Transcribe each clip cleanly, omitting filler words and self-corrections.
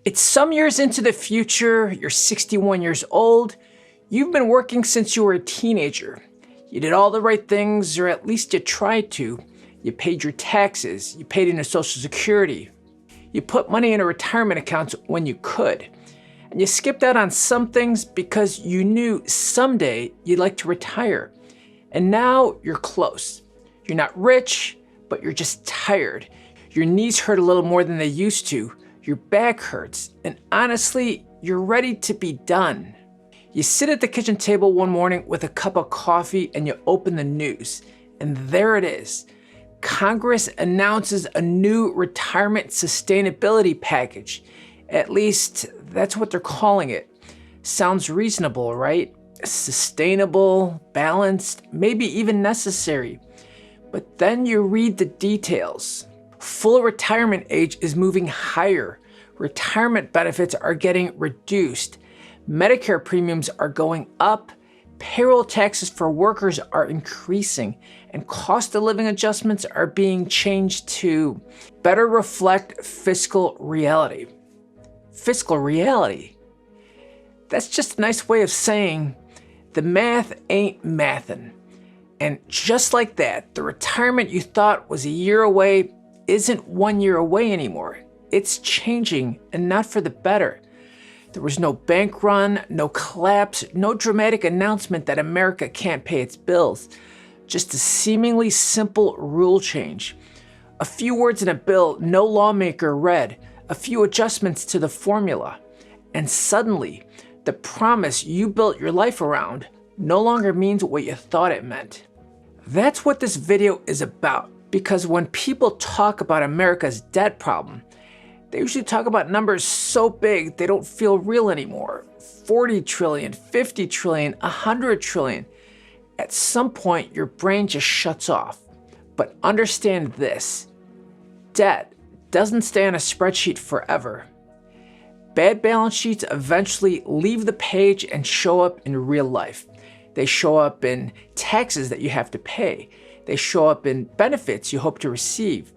It's some years into the future, you're 61 years old, you've been working since you were a teenager. You did all the right things, or at least you tried to. You paid your taxes, you paid into Social Security, you put money in a retirement account when you could. And you skipped out on some things because you knew someday you'd like to retire. And now you're close. You're not rich, but you're just tired. Your knees hurt a little more than they used to. Your back hurts, and honestly, you're ready to be done. You sit at the kitchen table one morning with a cup of coffee and you open the news, and there it is. Congress announces a new retirement sustainability package. At least, that's what they're calling it. Sounds reasonable, right? Sustainable, balanced, maybe even necessary. But then you read the details. Full retirement age is moving higher. Retirement benefits are getting reduced. Medicare premiums are going up. Payroll taxes for workers are increasing. And cost of living adjustments are being changed to better reflect fiscal reality. Fiscal reality? That's just a nice way of saying the math ain't mathin'. And just like that, the retirement you thought was a year away isn't 1 year away anymore. It's changing, and not for the better. There was no bank run, no collapse, no dramatic announcement that America can't pay its bills. Just a seemingly simple rule change. A few words in a bill no lawmaker read, a few adjustments to the formula. And suddenly, the promise you built your life around no longer means what you thought it meant. That's what this video is about, because when people talk about America's debt problem, they usually talk about numbers so big they don't feel real anymore. 40 trillion, 50 trillion, 100 trillion. At some point, your brain just shuts off. But understand this, debt doesn't stay on a spreadsheet forever. Bad balance sheets eventually leave the page and show up in real life. They show up in taxes that you have to pay. They show up in benefits you hope to receive.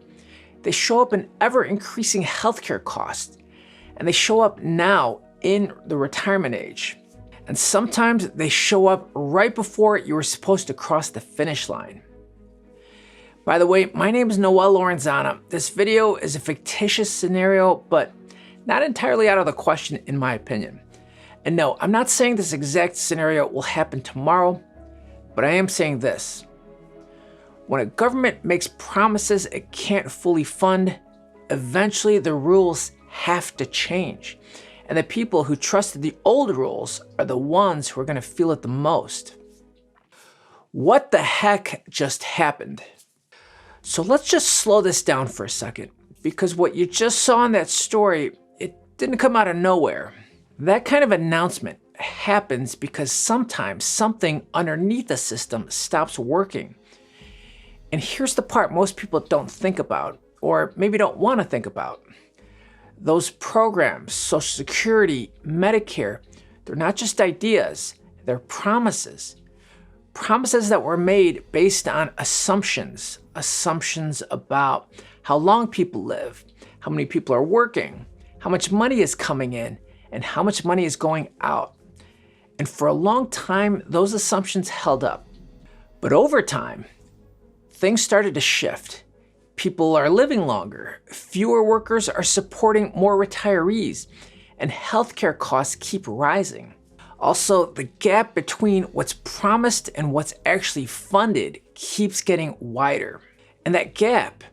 They show up in ever-increasing healthcare costs. And they show up now in the retirement age. And sometimes they show up right before you were supposed to cross the finish line. By the way, my name is Noel Lorenzana. This video is a fictitious scenario, but not entirely out of the question in my opinion. And no, I'm not saying this exact scenario will happen tomorrow, but I am saying this. When a government makes promises it can't fully fund, eventually the rules have to change. And the people who trusted the old rules are the ones who are going to feel it the most. What the heck just happened? So let's just slow this down for a second, because what you just saw in that story, it didn't come out of nowhere. That kind of announcement happens because sometimes something underneath the system stops working. And here's the part most people don't think about, or maybe don't want to think about. Those programs, Social Security, Medicare, they're not just ideas, they're promises. Promises that were made based on assumptions. Assumptions about how long people live, how many people are working, how much money is coming in, and how much money is going out. And for a long time, those assumptions held up. But over time, things started to shift. People are living longer, fewer workers are supporting more retirees, and healthcare costs keep rising. Also, the gap between what's promised and what's actually funded keeps getting wider. And that gap,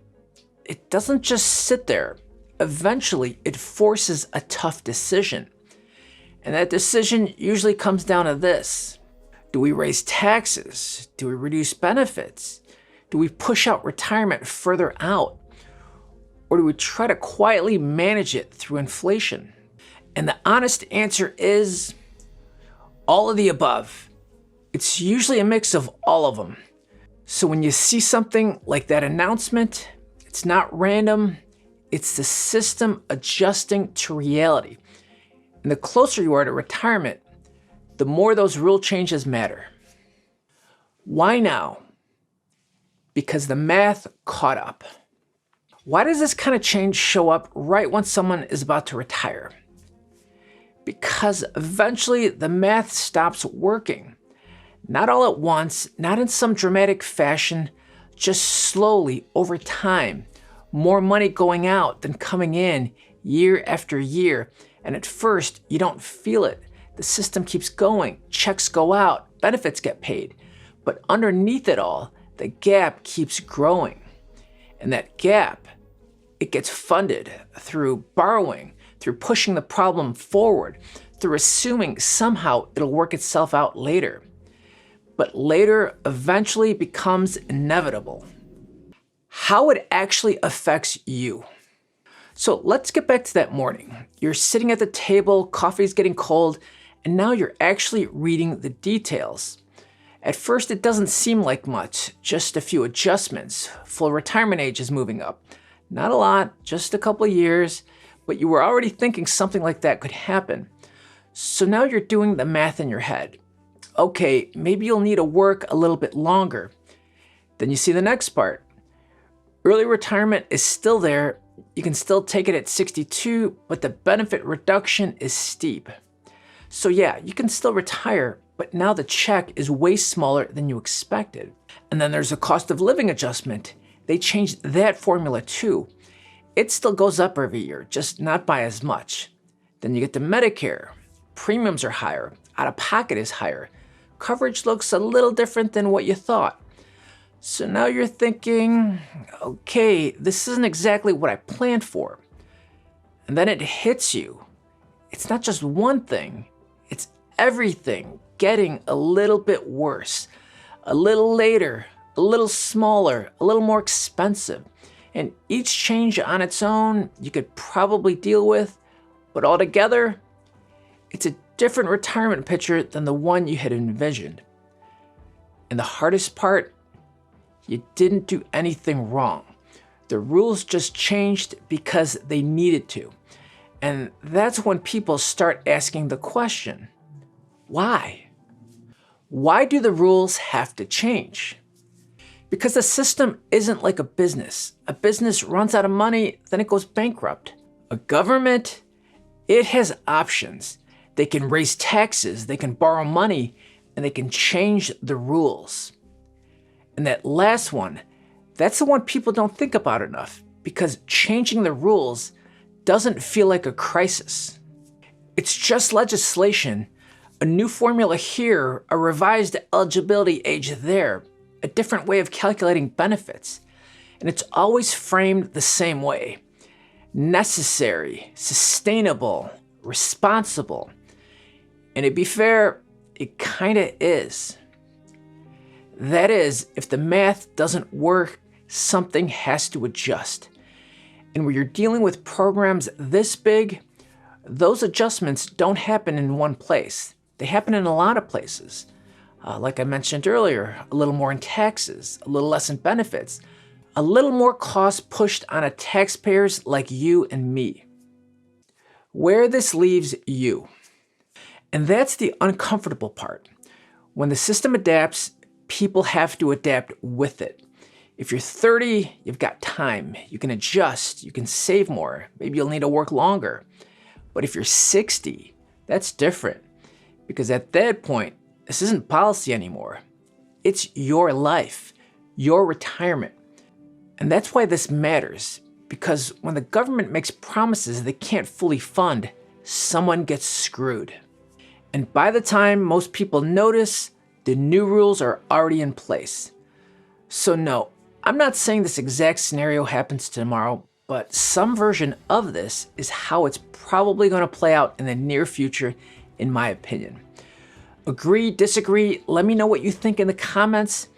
it doesn't just sit there. Eventually, it forces a tough decision. And that decision usually comes down to this. Do we raise taxes? Do we reduce benefits? Do we push out retirement further out? Or do we try to quietly manage it through inflation? And the honest answer is all of the above. It's usually a mix of all of them. So when you see something like that announcement, it's not random, it's the system adjusting to reality. And the closer you are to retirement, the more those rule changes matter. Why now? Because the math caught up. Why does this kind of change show up right when someone is about to retire? Because eventually the math stops working. Not all at once, not in some dramatic fashion, just slowly over time. More money going out than coming in year after year. And at first, you don't feel it. The system keeps going, checks go out, benefits get paid. But underneath it all, the gap keeps growing. And that gap, it gets funded through borrowing, through pushing the problem forward, through assuming somehow it'll work itself out later. But later eventually becomes inevitable. How it actually affects you. So let's get back to that morning. You're sitting at the table, coffee's getting cold, and now you're actually reading the details. At first it doesn't seem like much, just a few adjustments. Full retirement age is moving up. Not a lot, just a couple of years, but you were already thinking something like that could happen. So now you're doing the math in your head. Okay, maybe you'll need to work a little bit longer. Then you see the next part. Early retirement is still there. You can still take it at 62, but the benefit reduction is steep. So yeah, you can still retire, but now the check is way smaller than you expected. And then there's a cost of living adjustment. They changed that formula too. It still goes up every year, just not by as much. Then you get to Medicare. Premiums are higher, out-of-pocket is higher. Coverage looks a little different than what you thought. So now you're thinking, okay, this isn't exactly what I planned for. And then it hits you. It's not just one thing, it's everything getting a little bit worse. A little later, a little smaller, a little more expensive. And each change on its own, you could probably deal with, but altogether, it's a different retirement picture than the one you had envisioned. And the hardest part, you didn't do anything wrong. The rules just changed because they needed to. And that's when people start asking the question, why? Why do the rules have to change? Because the system isn't like a business. A business runs out of money, then it goes bankrupt. A government, it has options. They can raise taxes, they can borrow money, and they can change the rules. And that last one, that's the one people don't think about enough, because changing the rules doesn't feel like a crisis. It's just legislation, a new formula here, a revised eligibility age there, a different way of calculating benefits. And it's always framed the same way. Necessary, sustainable, responsible. And to be fair, it kinda is. That is, if the math doesn't work, something has to adjust. And when you're dealing with programs this big, those adjustments don't happen in one place. They happen in a lot of places. Like I mentioned earlier, a little more in taxes, a little less in benefits, a little more cost pushed on a taxpayers like you and me. Where this leaves you. And that's the uncomfortable part. When the system adapts, people have to adapt with it. If you're 30, you've got time. You can adjust, you can save more. Maybe you'll need to work longer. But if you're 60, that's different. Because at that point, this isn't policy anymore. It's your life, your retirement. And that's why this matters. Because when the government makes promises they can't fully fund, someone gets screwed. And by the time most people notice, the new rules are already in place. So no, I'm not saying this exact scenario happens tomorrow, but some version of this is how it's probably going to play out in the near future, in my opinion. Agree, disagree, let me know what you think in the comments.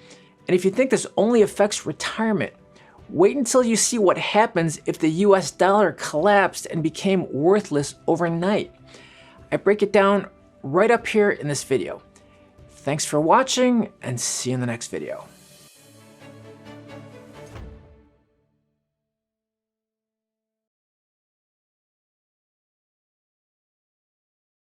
And if you think this only affects retirement, wait until you see what happens if the US dollar collapsed and became worthless overnight. I break it down right up here in this video. Thanks for watching, and see you in the next video.